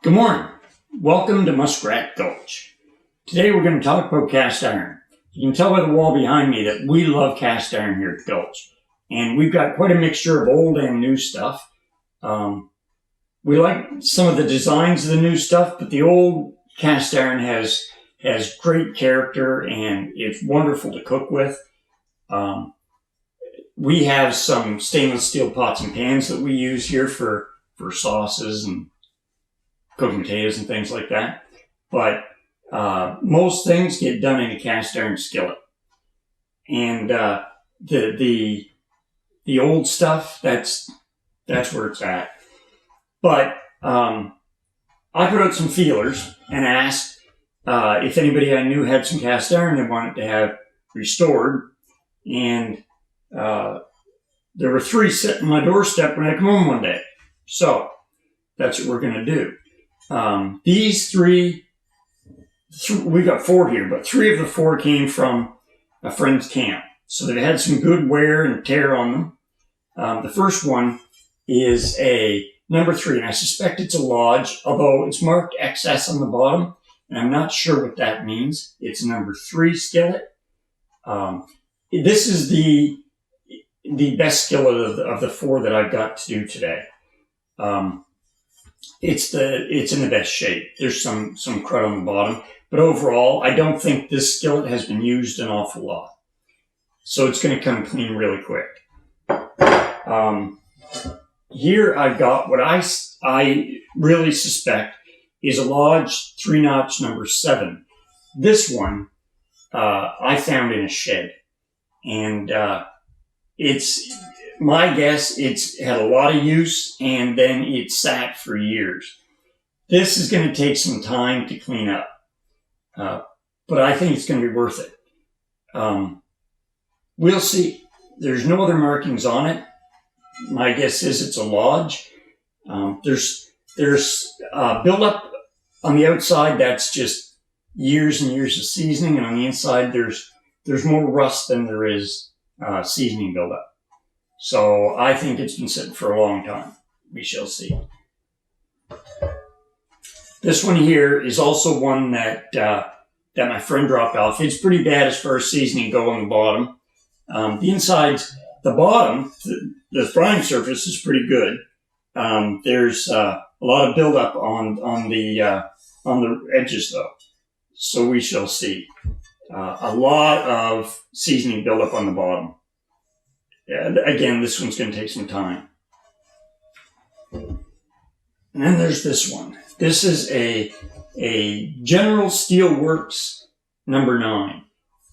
Good morning. Welcome to Muskrat Gulch. Today we're going to talk about cast iron. You can tell by the wall behind me that we love cast iron here at the Gulch. And we've got quite a mixture of old and new stuff. We like some of the designs of the new stuff, but the old cast iron has great character and it's wonderful to cook with. We have some stainless steel pots and pans that we use here for sauces and cooking potatoes and things like that. But most things get done in a cast iron skillet. And the old stuff, that's where it's at. But I put out some feelers and asked if anybody I knew had some cast iron they wanted to have restored. And there were 3 sitting on my doorstep when I come home one day. So that's what we're going to do. These 3, we got 4 here, but 3 of the 4 came from a friend's camp. So they've had some good wear and tear on them. The first one is a number 3, and I suspect it's a lodge, although it's marked XS on the bottom, and I'm not sure what that means. It's a number 3 skillet. This is the best skillet of the 4 that I've got to do today. It's in the best shape. There's some crud on the bottom, but overall, I don't think this skillet has been used an awful lot. So it's going to come clean really quick. Here I've got what I really suspect is a Lodge 3-notch number 7. This one I found in a shed, and it's my guess it's had a lot of use and then it sat for years. This is going to take some time to clean up, but I think it's going to be worth it. We'll see. There's no other markings on it. My guess is it's a Lodge. There's buildup on the outside that's just years and years of seasoning, and on the inside there's more rust than there is seasoning buildup. So I think it's been sitting for a long time. We shall see. This one here is also one that my friend dropped off. It's pretty bad as far as seasoning go on the bottom. The inside's the bottom, the frying surface is pretty good. There's a lot of buildup on the edges though. So we shall see. A lot of seasoning buildup on the bottom. Again, this one's going to take some time. And then there's this one. This is a General Steel Works number 9.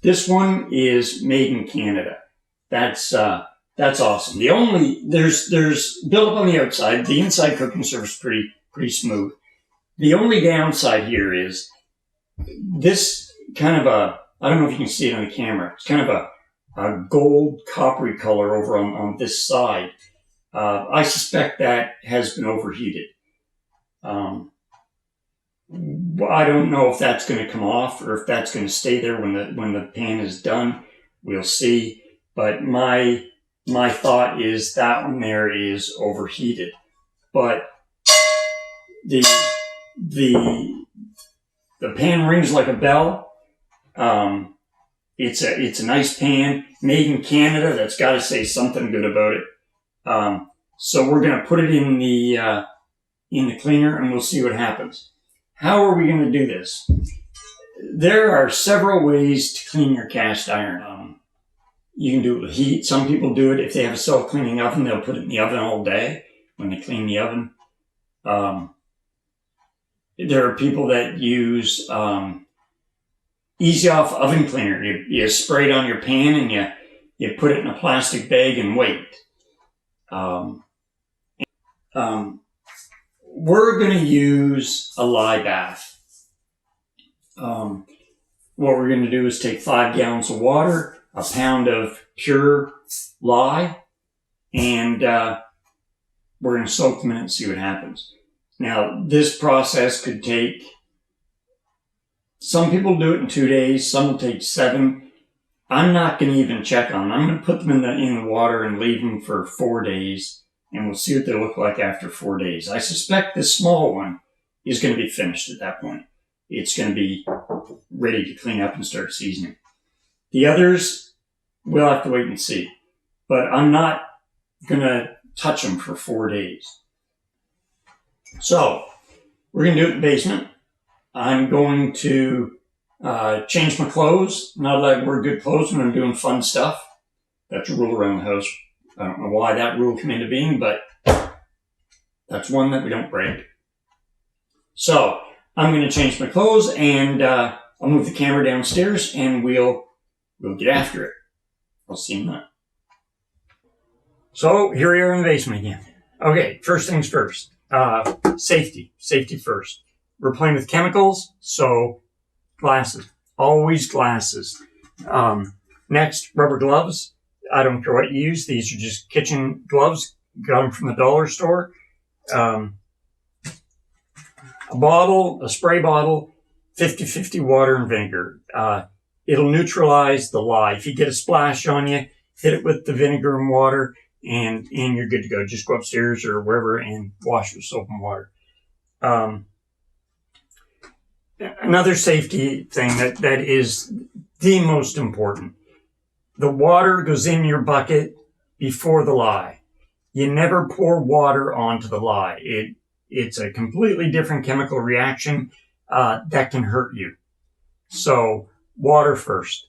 This one is made in Canada. That's awesome. There's buildup on the outside. The inside cooking surface is pretty smooth. The only downside here is this kind of I don't know if you can see it on the camera. It's kind of a gold coppery color over on this side. I suspect that has been overheated. I don't know if that's going to come off or if that's going to stay there when the pan is done. We'll see. But my thought is that one there is overheated. But the pan rings like a bell. It's a nice pan, made in Canada. That's got to say something good about it. So we're going to put it in the cleaner and we'll see what happens. How are we going to do this? There are several ways to clean your cast iron. You can do it with heat. Some people do it if they have a self-cleaning oven. They'll put it in the oven all day when they clean the oven. There are people that use easy off oven cleaner. You spray it on your pan and you put it in a plastic bag and wait. We're going to use a lye bath. What we're going to do is take 5 gallons of water, a pound of pure lye, and we're going to soak them in it and see what happens. Now, this process could take, some people do it in 2 days, some will take 7. I'm not going to even check on them. I'm going to put them in the water and leave them for 4 days, and we'll see what they look like after 4 days. I suspect this small one is going to be finished at that point. It's going to be ready to clean up and start seasoning. The others, we'll have to wait and see. But I'm not going to touch them for 4 days. So, we're going to do it in the basement. I'm going to change my clothes. Not that I wear good clothes when I'm doing fun stuff. That's a rule around the house. I don't know why that rule came into being, but that's one that we don't break. So, I'm going to change my clothes and I'll move the camera downstairs and we'll get after it. I'll see you in a minute. So, here we are in the basement again. Okay, first things first. Safety. Safety first. We're playing with chemicals, so glasses. Always glasses. Next, rubber gloves. I don't care what you use. These are just kitchen gloves. Got them from the dollar store. A spray bottle, 50-50 water and vinegar. It'll neutralize the lye. If you get a splash on you, hit it with the vinegar and water, and you're good to go. Just go upstairs or wherever and wash with soap and water. Another safety thing that is the most important. The water goes in your bucket before the lye. You never pour water onto the lye. It's a completely different chemical reaction that can hurt you. So water first.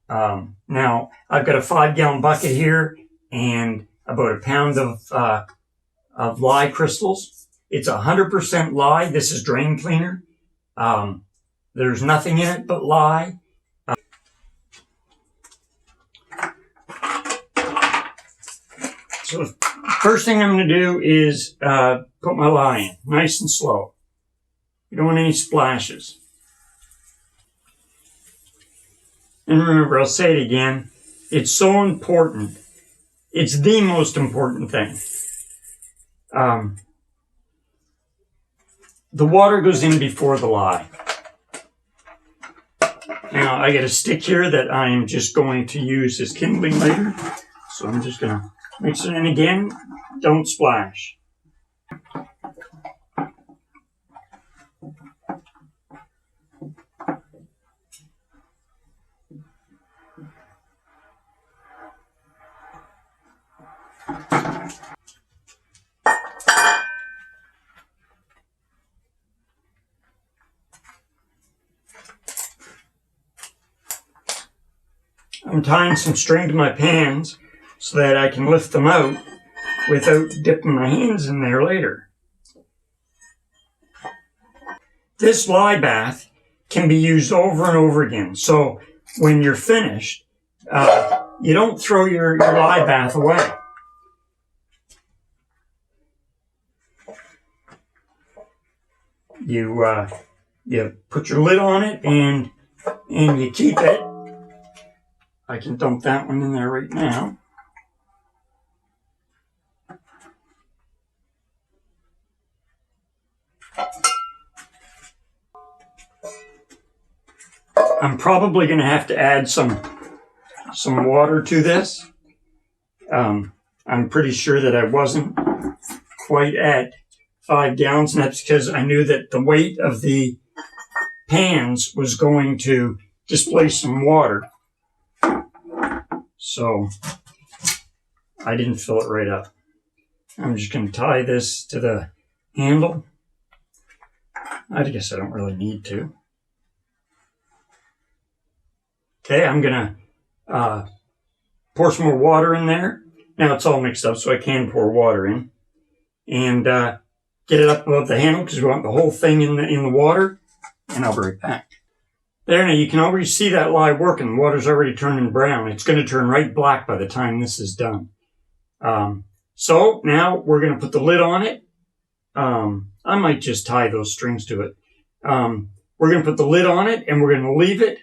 Now I've got a 5-gallon bucket here and about a pound of lye crystals. It's 100% lye. This is drain cleaner. There's nothing in it but lye. So the first thing I'm going to do is put my lye in, nice and slow. You don't want any splashes. And remember, I'll say it again, it's so important. It's the most important thing. The water goes in before the lye. Now, I got a stick here that I'm just going to use as kindling later. So I'm just going to mix it in again. Don't splash. I'm tying some string to my pans so that I can lift them out without dipping my hands in there later. This lye bath can be used over and over again. So when you're finished, you don't throw your lye bath away. You put your lid on it and you keep it. I can dump that one in there right now. I'm probably going to have to add some water to this. I'm pretty sure that I wasn't quite at 5 gallons, and that's because I knew that the weight of the pans was going to displace some water. So I didn't fill it right up. I'm just going to tie this to the handle. I guess I don't really need to. Okay, I'm going to pour some more water in there. Now it's all mixed up, so I can pour water in. And get it up above the handle because we want the whole thing in the water. And I'll be right back. There, now you can already see that lye working. The water's already turning brown. It's going to turn right black by the time this is done. So now we're going to put the lid on it. I might just tie those strings to it. We're going to put the lid on it and we're going to leave it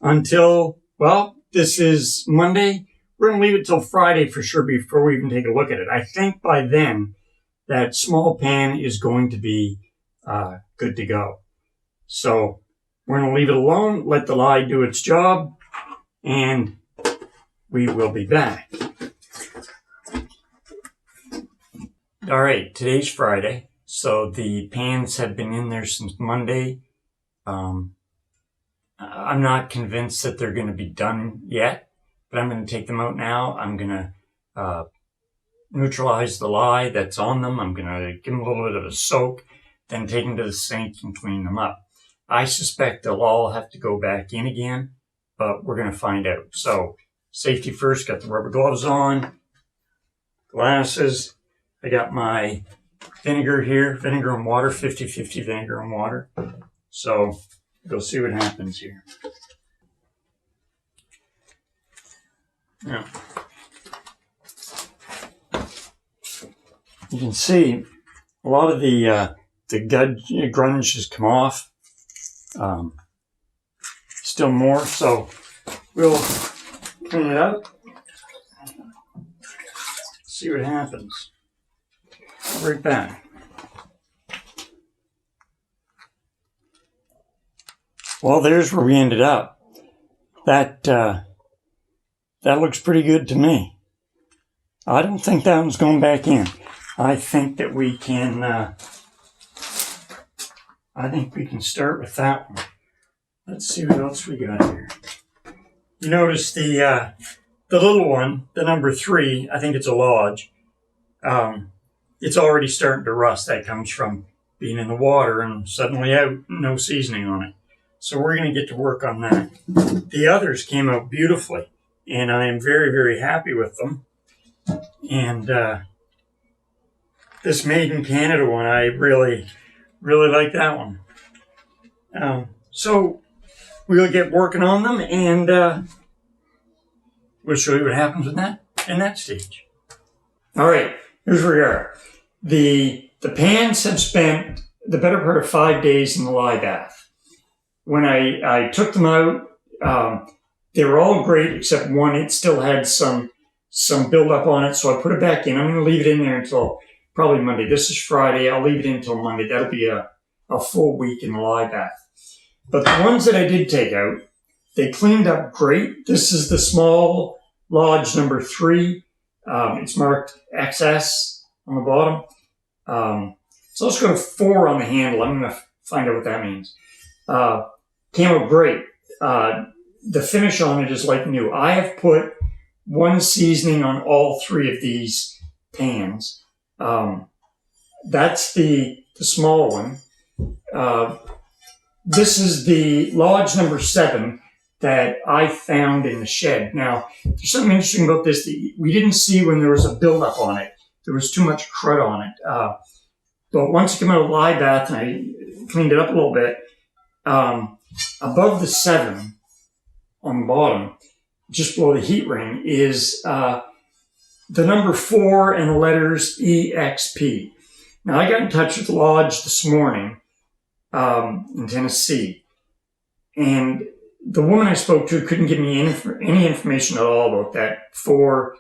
until, well, this is Monday. We're going to leave it till Friday for sure before we even take a look at it. I think by then that small pan is going to be good to go. So we're going to leave it alone, let the lye do its job, and we will be back. All right, today's Friday. So the pans have been in there since Monday. I'm not convinced that they're going to be done yet, but I'm going to take them out now. I'm going to neutralize the lye that's on them. I'm going to give them a little bit of a soak, then take them to the sink and clean them up. I suspect they'll all have to go back in again, but we're going to find out. So safety first, got the rubber gloves on, glasses. I got my vinegar here, vinegar and water, 50-50 vinegar and water. So we'll see what happens here. Now, you can see a lot of the grunge has come off. Still more, so we'll clean it up. See what happens. Right back. Well, there's where we ended up. That looks pretty good to me. I don't think that one's going back in. I think that we can. I think we can start with that one. Let's see what else we got here. You notice the little one, the number 3. I think it's a lodge. It's already starting to rust. That comes from being in the water and suddenly out, no seasoning on it. So we're going to get to work on that. The others came out beautifully, and I am very, very happy with them. And this Made in Canada one, I really, really like that one. So we'll get working on them, and we'll show you what happens with that in that stage. All right, here's where we are. The pans have spent the better part of 5 days in the lye bath. When I took them out, they were all great except one. It still had some buildup on it, so I put it back in. I'm going to leave it in there until probably Monday. This is Friday. I'll leave it in until Monday. That'll be a full week in the lye bath. But the ones that I did take out, they cleaned up great. This is the small lodge number 3. It's marked XS on the bottom. So let's go to 4 on the handle. I'm going to find out what that means. Came out great. The finish on it is like new. I have put one seasoning on all 3 of these pans. That's the small one. This is the lodge number 7 that I found in the shed. Now, there's something interesting about this that we didn't see when there was a buildup on it. There was too much crud on it. But once it came out of the lye bath and I cleaned it up a little bit, above the 7 on the bottom, just below the heat ring, is the number 4 and the letters EXP. Now, I got in touch with the lodge this morning in Tennessee, and the woman I spoke to couldn't give me any information at all about that 4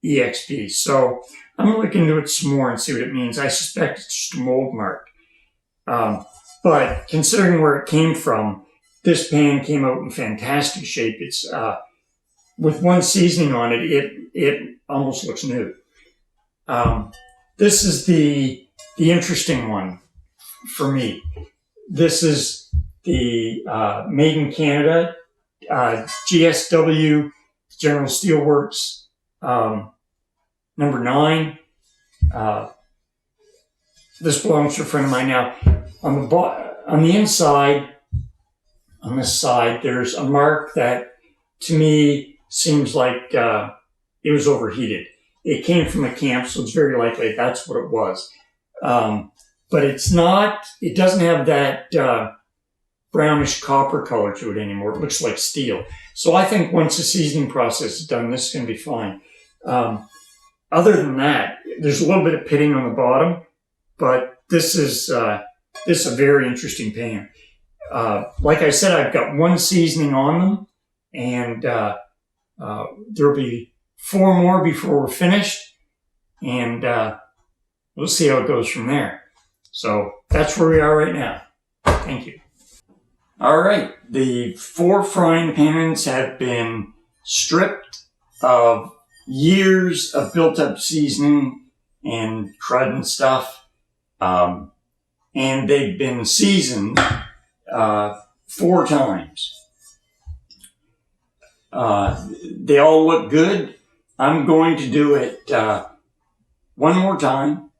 EXP. So I'm going to look into it some more and see what it means. I suspect it's just a mold mark. But considering where it came from, this pan came out in fantastic shape. It's with one seasoning on it, it almost looks new. This is the interesting one for me. This is the Made in Canada, GSW, General Steelworks, number 9. This belongs to a friend of mine. Now, on the inside, on this side, there's a mark that, to me, seems like it was overheated. It came from a camp, so it's very likely that's what it was. But it's not, it doesn't have that brownish copper color to it anymore. It looks like steel. So I think once the seasoning process is done, this is going to be fine. Other than that, there's a little bit of pitting on the bottom, but this is a very interesting pan. Like I said, I've got one seasoning on them, and there'll be 4 more before we're finished, and we'll see how it goes from there. So that's where we are right now. Thank you. All right, the 4 frying pans have been stripped of years of built-up seasoning and crud and stuff. and they've been seasoned 4 times. They all look good. I'm going to do it one more time.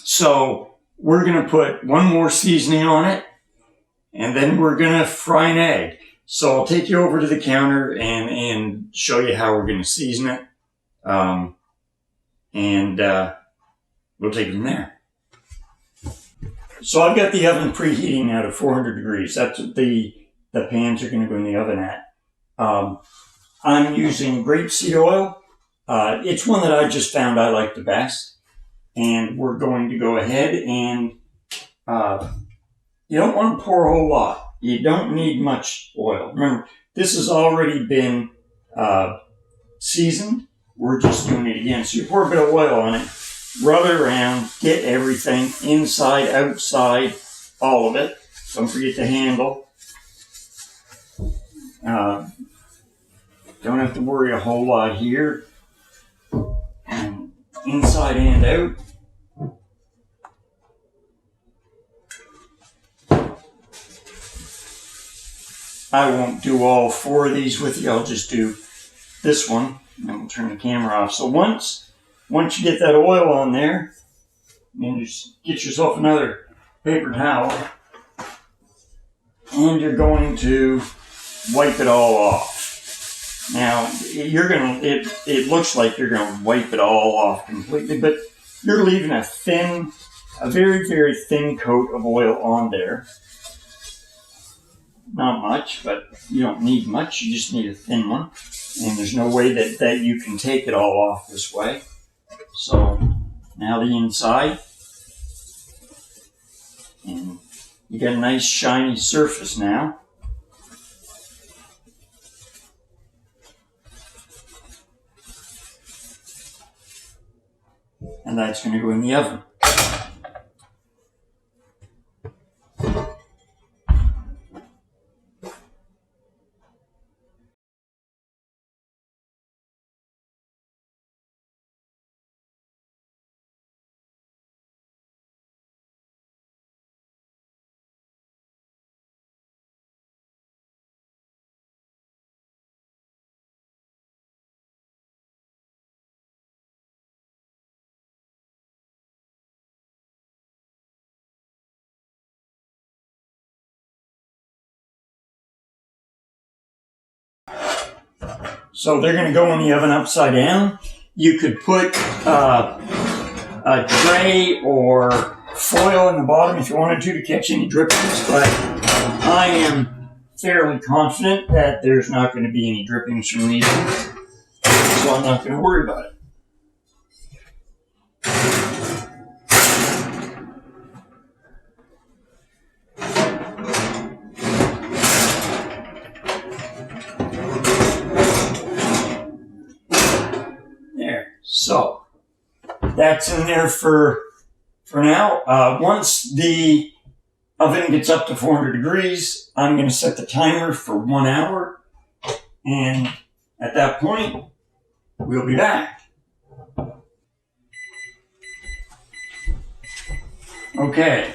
So we're going to put one more seasoning on it, and then we're going to fry an egg. So I'll take you over to the counter and show you how we're going to season it. We'll take it from there. So I've got the oven preheating now to 400 degrees. That's what the pans are going to go in the oven at. I'm using grapeseed oil. It's one that I just found I like the best. And we're going to go ahead and you don't want to pour a whole lot. You don't need much oil. Remember, this has already been seasoned. We're just doing it again. So you pour a bit of oil on it, rub it around, get everything inside, outside, all of it. Don't forget the handle. Don't have to worry a whole lot here. And inside and out. I won't do all 4 of these with you. I'll just do this one, and then we'll turn the camera off. So once you get that oil on there, then just get yourself another paper towel, and you're going to wipe it all off. Now, it looks like you're going to wipe it all off completely, but you're leaving a very, very thin coat of oil on there. Not much, but you don't need much. You just need a thin one. And there's no way that you can take it all off this way. So now the inside. And you got a nice shiny surface now. And that's going to go in the oven. So they're going to go in the oven upside down. You could put a tray or foil in the bottom if you wanted to catch any drippings, but I am fairly confident that there's not going to be any drippings from these, so I'm not going to worry about it. So that's in there for now. Once the oven gets up to 400 degrees, I'm going to set the timer for 1 hour. And at that point, we'll be back. Okay,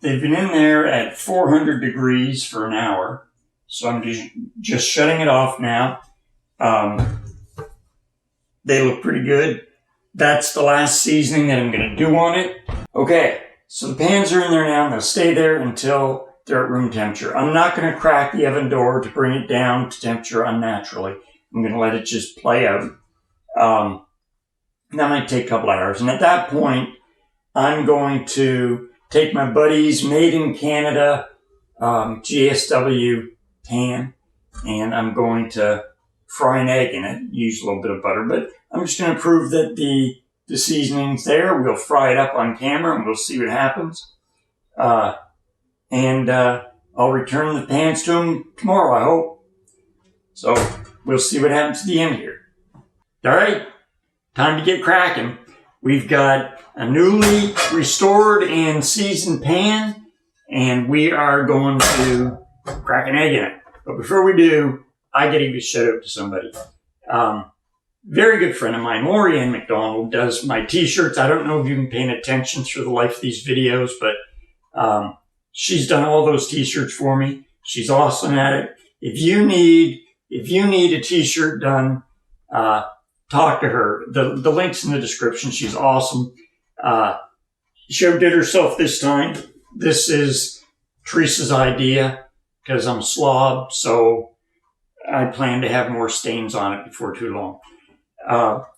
they've been in there at 400 degrees for an hour. So I'm just shutting it off now. They look pretty good. That's the last seasoning that I'm going to do on it. Okay, so the pans are in there now, and they'll stay there until they're at room temperature. I'm not going to crack the oven door to bring it down to temperature unnaturally. I'm going to let it just play out. That might take a couple hours. And at that point, I'm going to take my buddy's Made in Canada GSW pan, and I'm going to fry an egg in it, use a little bit of butter, but I'm just going to prove that the seasoning's there. We'll fry it up on camera and we'll see what happens. I'll return the pans to him tomorrow, I hope. So we'll see what happens at the end here. All right, time to get cracking. We've got a newly restored and seasoned pan, and we are going to crack an egg in it. But before we do, I got to give a shout out to somebody. very good friend of mine, MacDonald, does my t-shirts. I don't know if you've been paying attention through the life of these videos, but she's done all those t-shirts for me. She's awesome at it. If you need a t-shirt done, talk to her. The link's in the description. She's awesome. She outdid herself this time. This is Teresa's idea because I'm a slob, so I plan to have more stains on it before too long.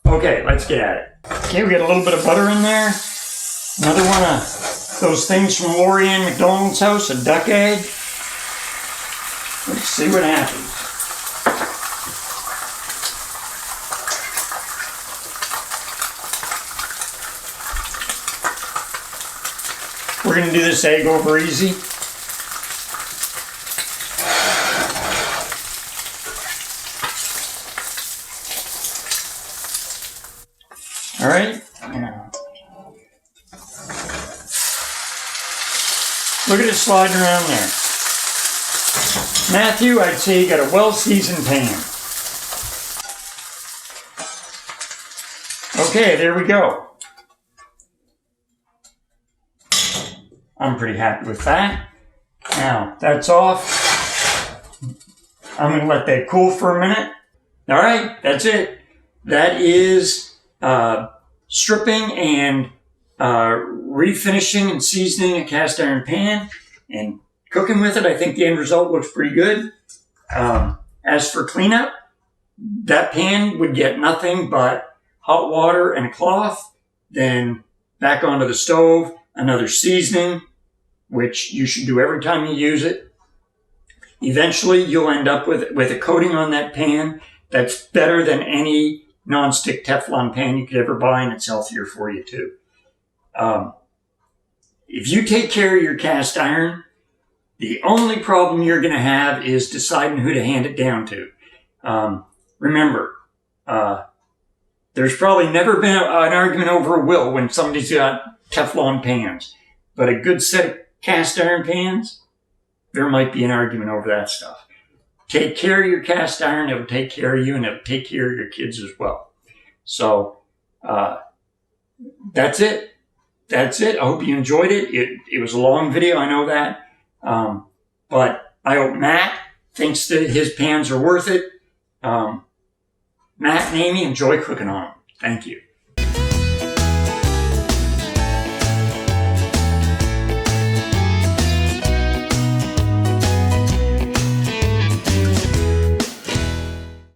Okay, let's get at it. Okay, we got a little bit of butter in there. Another one of those things from MacDonald's house, a duck egg. Let's see what happens. We're going to do this egg over easy. All right. Look at it sliding around there. Matthew, I'd say you got a well-seasoned pan. Okay, there we go. I'm pretty happy with that. Now, that's off. I'm going to let that cool for a minute. All right, that's it. That is stripping and refinishing and seasoning a cast iron pan and cooking with it. I think the end result looks pretty good. As for cleanup, that pan would get nothing but hot water and a cloth, then back onto the stove, another seasoning, which you should do every time you use it. Eventually, you'll end up with a coating on that pan that's better than any non-stick Teflon pan you could ever buy, and it's healthier for you too. If you take care of your cast iron, the only problem you're going to have is deciding who to hand it down to. Remember, there's probably never been an argument over a will when somebody's got Teflon pans, but a good set of cast iron pans, there might be an argument over that stuff. Take care of your cast iron, it'll take care of you, and it'll take care of your kids as well. So, that's it. That's it. I hope you enjoyed it. It was a long video, I know that. But I hope Matt thinks that his pans are worth it. Matt and Amy, enjoy cooking on them. Thank you.